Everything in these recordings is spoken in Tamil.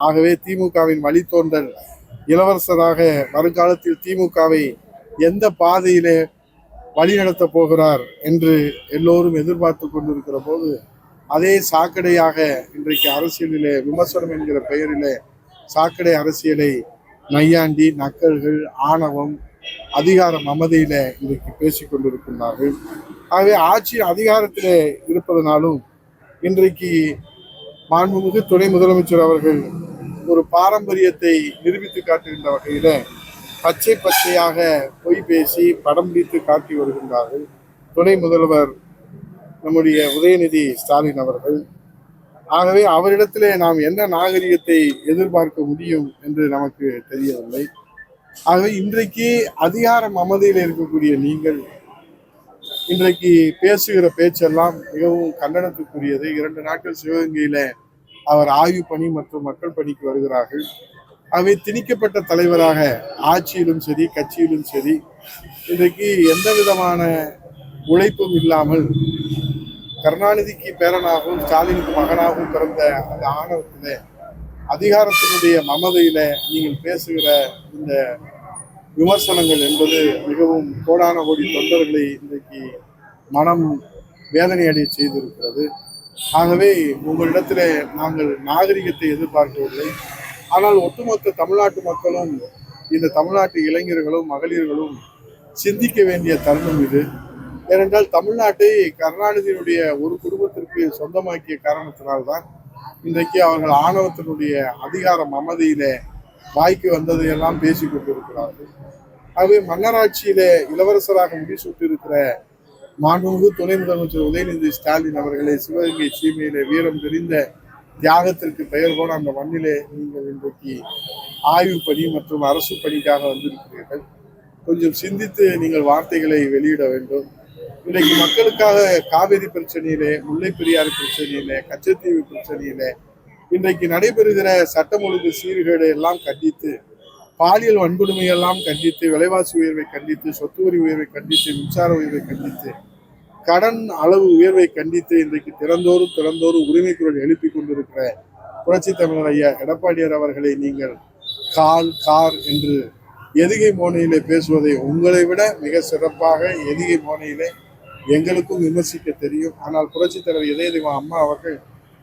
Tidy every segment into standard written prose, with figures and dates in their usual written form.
ஆகவே திமுகவின் வழித்தோன்றல் இளவரசராக வருங்காலத்தில் திமுகவை எந்த பாதையிலே வழிநடத்தப் போகிறார் என்று எல்லோரும் எதிர்பார்த்து கொண்டிருக்கிற போது அதே சாக்கடையாக இன்றைக்கு அரசியலிலே விமர்சனம் என்கிற பெயரிலே சாக்கடை அரசியலை நையாண்டி நக்கல்கள் ஆணவம் அதிகார மமதையில இன்றைக்கு பேசிக் கொண்டிருக்கின்றார்கள். ஆகவே ஆட்சி அதிகாரத்திலே இருப்பதனாலும் இன்றைக்கு மாண்புமிகு துணை முதலமைச்சர் அவர்கள் ஒரு பாரம்பரியத்தை நிரூபித்து காட்டுகின்ற வகையில பச்சை பச்சையாக பொய் பேசி படம் பிடித்து காட்டி வருகின்றார்கள். துணை முதல்வர் நம்முடைய உதயநிதி ஸ்டாலின் அவர்கள். ஆகவே அவரிடத்திலே நாம் என்ன நாகரிகத்தை எதிர்பார்க்க முடியும் என்று நமக்கு தெரியவில்லை. ஆகவே இன்றைக்கு அதிகார மமதையில் இருக்கக்கூடிய நீங்கள் இன்றைக்கு பேசுகிற பேச்செல்லாம் மிகவும் கண்டனத்துக்குரியது. 2 நாட்கள் சிவகங்கையில அவர் ஆய்வு பணி மற்றும் மக்கள் பணிக்கு வருகிறார்கள். ஆகவே திணிக்கப்பட்ட தலைவராக ஆட்சியிலும் சரி கட்சியிலும் சரி இன்றைக்கு எந்த விதமான உழைப்பும் இல்லாமல் கருணாநிதிக்கு பேரனாகவும் ஸ்டாலினுக்கு மகனாகவும் பிறந்த அந்த ஆணவத்திலே அதிகாரத்தினுடைய மமதையில நீங்கள் பேசுகிற இந்த விமர்சனங்கள் என்பது மிகவும் கோடான கோடி தொண்டர்களை இன்றைக்கு மனம் வேதனை அடைய செய்திருக்கிறது. ஆகவே உங்களிடத்திலே நாங்கள் நாகரிகத்தை எதிர்பார்க்கவில்லை. ஆனால் ஒட்டுமொத்த தமிழ்நாட்டு மக்களும் இந்த தமிழ்நாட்டு இளைஞர்களும் மகளிர்களும் சிந்திக்க வேண்டிய தருணம் இது. ஏனென்றால் தமிழ்நாட்டை கருணாநிதியினுடைய ஒரு குடும்பத்திற்கு சொந்தமாக்கிய காரணத்தினால்தான் இன்றைக்கு அவர்கள் ஆணவத்தினுடைய அதிகார மமதியில வாய்க்கு வந்ததையெல்லாம் பேசிக் கொண்டிருக்கிறார்கள். ஆகவே மன்னராட்சியிலே இளவரசராக முடிசூட்டி இருக்கிற மாண்புமிகு துணை முதலமைச்சர் உதயநிதி ஸ்டாலின் அவர்களை சிவகங்கை சீமையிலே வீரம் தெரிந்த தியாகத்திற்கு பெயர் போன அந்த மண்ணிலே நீங்கள் இன்றைக்கு ஆய்வு பணி மற்றும் அரசு பணிக்காக வந்திருக்கிறீர்கள். கொஞ்சம் சிந்தித்து நீங்கள் வார்த்தைகளை வெளியிட வேண்டும். இன்றைக்கு மக்களுக்காக காவிரி பிரச்சனையிலே, முல்லை பெரியாறு பிரச்சனையிலே, கச்சத்தீவு பிரச்சனையிலே இன்றைக்கு நடைபெறுகிற சட்டம் ஒழுங்கு சீர்கேடு எல்லாம் கண்டித்து, பாலியல் வன்கொடுமையெல்லாம் கண்டித்து, விலைவாசி உயர்வை கண்டித்து, சொத்து வரி உயர்வை கண்டித்து, மின்சார உயர்வை கண்டித்து, கடன் அளவு உயர்வை கண்டித்து இன்றைக்கு திறந்தோறும் உரிமை குரல் எழுப்பி கொண்டிருக்கிற புரட்சி தமிழர் ஐயா எடப்பாடியார் அவர்களை நீங்கள் கார் என்று எதுகை மோனையிலே பேசுவதை உங்களை விட மிக சிறப்பாக எதுகை மோனையிலே எங்களுக்கும் விமர்சிக்க தெரியும். ஆனால் புரட்சி தலைவர் இதய அம்மா அவர்கள்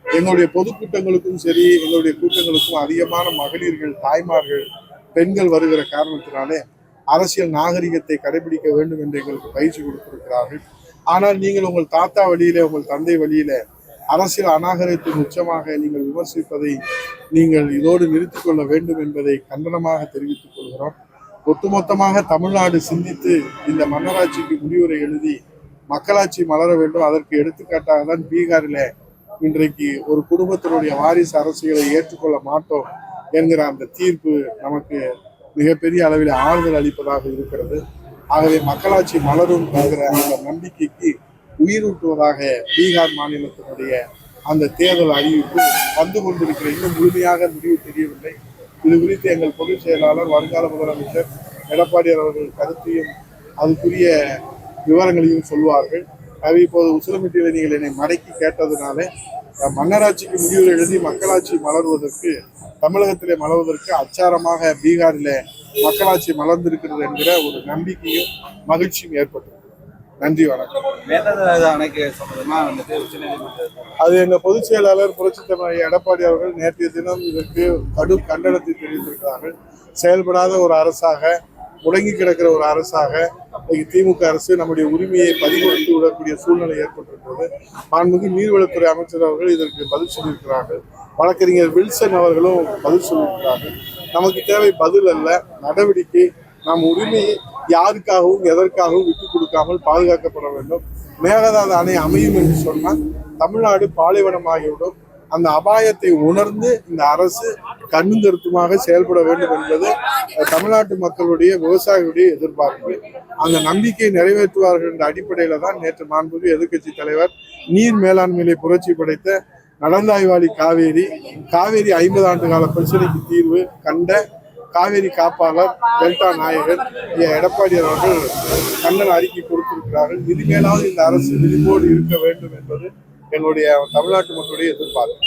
எங்களுடைய பொதுக்கூட்டங்களுக்கும் சரி எங்களுடைய கூட்டங்களுக்கும் அதிகமான மகளிர்கள், தாய்மார்கள், பெண்கள் வருகிற காரணத்தினாலே அரசியல் நாகரிகத்தை கடைபிடிக்க வேண்டும் என்று எங்களுக்கு பயிற்சி கொடுத்திருக்கிறார்கள். ஆனால் நீங்கள் உங்கள் தாத்தா வழியிலே, உங்கள் தந்தை வழியில அரசியல் அநாகரிகத்தின் உச்சமாக நீங்கள் விமர்சிப்பதை நீங்கள் இதோடு நிறுத்திக் கொள்ள வேண்டும் என்பதை கண்டனமாக தெரிவித்துக் கொள்கிறோம். ஒட்டுமொத்தமாக தமிழ்நாடு சிந்தித்து இந்த மன்னராட்சிக்கு முடிவுரை எழுதி மக்களாட்சி மலர வேண்டும். அதற்கு எடுத்துக்காட்டாக தான் பீகாரில் இன்றைக்கு ஒரு குடும்பத்தினுடைய வாரிசு அரசியலை ஏற்றுக்கொள்ள மாட்டோம் என்கிற அந்த தீர்ப்பு நமக்கு மிகப்பெரிய அளவில் ஆறுதல் அளிப்பதாக இருக்கிறது. ஆகவே மக்களாட்சி மலரும் என்கிற அந்த நம்பிக்கைக்கு உயிரூட்டுவதாக பீகார் மாநிலத்தினுடைய அந்த தேர்தல் அறிவிப்பு வந்து கொண்டிருக்கிற இன்னும் முழுமையாக முடிவு தெரியவில்லை. இது குறித்து எங்கள் பொதுச் செயலாளர் வருங்கால முதலமைச்சர் எடப்பாடியார் அவர்கள் கருத்தையும் அதுக்குரிய விவரங்களையும் சொல்வார்கள். அவை இப்போது உசிலம்பட்டியில் நீங்கள் என்னை மடக்கி கேட்டதுனால மன்னராட்சிக்கு முடிவுகள் எழுதி மக்களாட்சி மலர்வதற்கு, தமிழகத்திலே மலர்வதற்கு அச்சாரமாக பீகாரில் மக்களாட்சி மலர்ந்திருக்கிறது என்கிற ஒரு நம்பிக்கையும் மகிழ்ச்சியும் ஏற்பட்டது. நன்றி, வணக்கம். அது எங்க பொதுச் செயலாளர் புரட்சி தமிழர் எடப்பாடி அவர்கள் நேற்றைய தினம் இதற்கு கடும் கண்டனத்தை தெரிவித்திருக்கிறார்கள். செயல்படாத ஒரு அரசாக, முடங்கி கிடக்கிற ஒரு அரசாக திமுக அரசு நம்முடைய உரிமையை பறிகொடுத்து விடக்கூடிய சூழ்நிலை ஏற்பட்டிருக்கிறது. மாண்புமிகு நீர்வளத்துறை அமைச்சர் அவர்கள் இதற்கு பதில் சொல்லியிருக்கிறார்கள். வழக்கறிஞர் வில்சன் அவர்களும் பதில் சொல்லியிருக்கிறார்கள். நமக்கு தேவை பதில் அல்ல, நடவடிக்கை. நம் உரிமையை யாருக்காகவும் எதற்காகவும் விட்டுக் கொடுக்காமல் பாதுகாக்கப்பட வேண்டும். மேகதாது அணை அமையும் என்று சொன்னால் தமிழ்நாடு பாலைவனமாகிவிடும். அந்த அபாயத்தை உணர்ந்து இந்த அரசு கண்ணும் கருத்துமாக செயல்பட வேண்டும் என்பது தமிழ்நாட்டு மக்களுடைய, விவசாயிகளுடைய எதிர்பார்ப்பு. அந்த நம்பிக்கையை நிறைவேற்றுவார்கள் என்ற அடிப்படையில தான் நேற்று மாண்புமிகு எதிர்க்கட்சி தலைவர் நீர் மேலாண்மையிலே புரட்சி படைத்த நடந்தாய்வாளி காவேரி 50 ஆண்டு கால பிரச்சனைக்கு தீர்வு கண்ட காவேரி காப்பாளர் டெல்டா நாயகர் எடப்பாடியார் அவர்கள் கண்டன அறிக்கை கொடுத்திருக்கிறார்கள். இனிமேலாவது இந்த அரசு விழிப்போடு இருக்க வேண்டும் என்பது எங்களுடைய தமிழ்நாட்டு மக்களுடைய எதிர்பார்ப்பு.